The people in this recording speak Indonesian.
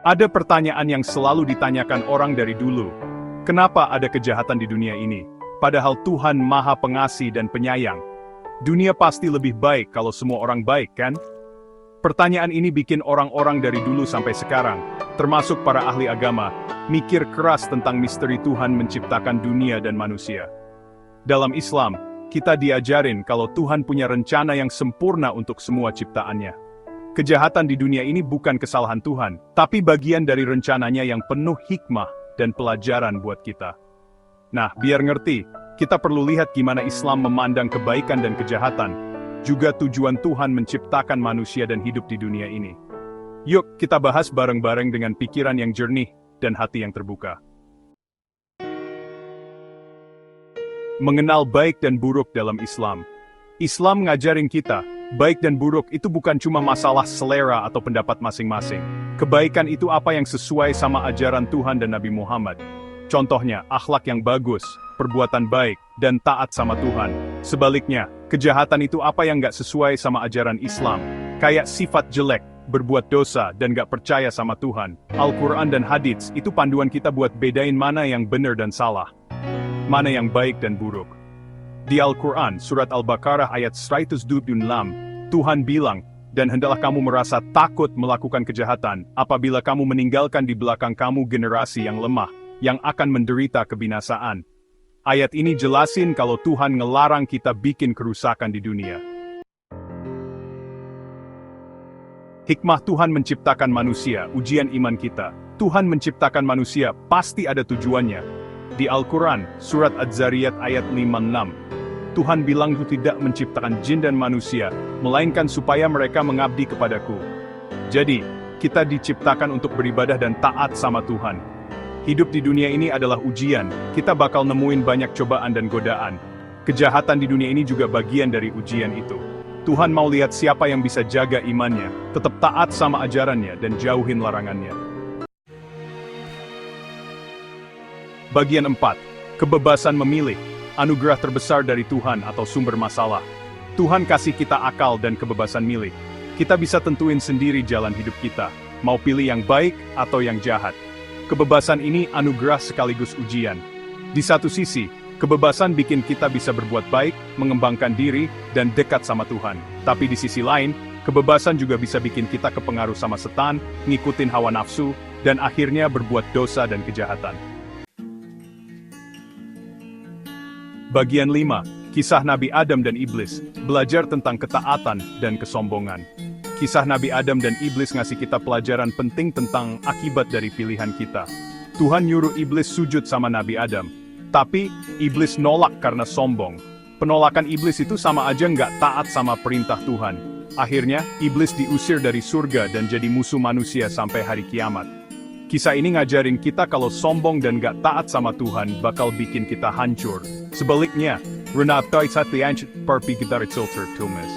Ada pertanyaan yang selalu ditanyakan orang dari dulu. Kenapa ada kejahatan di dunia ini? Padahal Tuhan Maha Pengasih dan Penyayang. Dunia pasti lebih baik kalau semua orang baik, kan? Pertanyaan ini bikin orang-orang dari dulu sampai sekarang, termasuk para ahli agama, mikir keras tentang misteri Tuhan menciptakan dunia dan manusia. Dalam Islam, kita diajarin kalau Tuhan punya rencana yang sempurna untuk semua ciptaannya. Kejahatan di dunia ini bukan kesalahan Tuhan, tapi bagian dari rencananya yang penuh hikmah dan pelajaran buat kita. Nah, biar ngerti, kita perlu lihat gimana Islam memandang kebaikan dan kejahatan, juga tujuan Tuhan menciptakan manusia dan hidup di dunia ini. Yuk, kita bahas bareng-bareng dengan pikiran yang jernih dan hati yang terbuka. Mengenal baik dan buruk dalam Islam. Islam ngajarin kita, baik dan buruk itu bukan cuma masalah selera atau pendapat masing-masing. Kebaikan itu apa yang sesuai sama ajaran Tuhan dan Nabi Muhammad. Contohnya, akhlak yang bagus, perbuatan baik, dan taat sama Tuhan. Sebaliknya, kejahatan itu apa yang nggak sesuai sama ajaran Islam. Kayak sifat jelek, berbuat dosa, dan nggak percaya sama Tuhan. Al-Quran dan hadits itu panduan kita buat bedain mana yang benar dan salah. Mana yang baik dan buruk. Di Al-Quran, surat Al-Baqarah ayat 126, Tuhan bilang, dan hendaklah kamu merasa takut melakukan kejahatan, apabila kamu meninggalkan di belakang kamu generasi yang lemah, yang akan menderita kebinasaan. Ayat ini jelasin kalau Tuhan ngelarang kita bikin kerusakan di dunia. Hikmah Tuhan menciptakan manusia, ujian iman kita. Tuhan menciptakan manusia, pasti ada tujuannya. Di Al-Quran, surat Az-Zariyat ayat 56, Tuhan bilang ku tidak menciptakan jin dan manusia, melainkan supaya mereka mengabdi kepadaku. Jadi, kita diciptakan untuk beribadah dan taat sama Tuhan. Hidup di dunia ini adalah ujian, kita bakal nemuin banyak cobaan dan godaan. Kejahatan di dunia ini juga bagian dari ujian itu. Tuhan mau lihat siapa yang bisa jaga imannya, tetap taat sama ajarannya, dan jauhin larangannya. Bagian 4. Kebebasan memilih. Anugerah terbesar dari Tuhan atau sumber masalah. Tuhan kasih kita akal dan kebebasan milih. Kita bisa tentuin sendiri jalan hidup kita, mau pilih yang baik atau yang jahat. Kebebasan ini anugerah sekaligus ujian. Di satu sisi, kebebasan bikin kita bisa berbuat baik, mengembangkan diri, dan dekat sama Tuhan. Tapi di sisi lain, kebebasan juga bisa bikin kita kepengaruh sama setan, ngikutin hawa nafsu, dan akhirnya berbuat dosa dan kejahatan. Bagian 5. Kisah Nabi Adam dan Iblis, belajar tentang ketaatan dan kesombongan. Kisah Nabi Adam dan Iblis ngasih kita pelajaran penting tentang akibat dari pilihan kita. Tuhan nyuruh Iblis sujud sama Nabi Adam, tapi Iblis nolak karena sombong. Penolakan Iblis itu sama aja nggak taat sama perintah Tuhan. Akhirnya, Iblis diusir dari surga dan jadi musuh manusia sampai hari kiamat. Kisah ini ngajarin kita kalau sombong dan gak taat sama Tuhan bakal bikin kita hancur. Sebaliknya, Renata Isat Lianchit Parpi Gitar Tilter Tumes.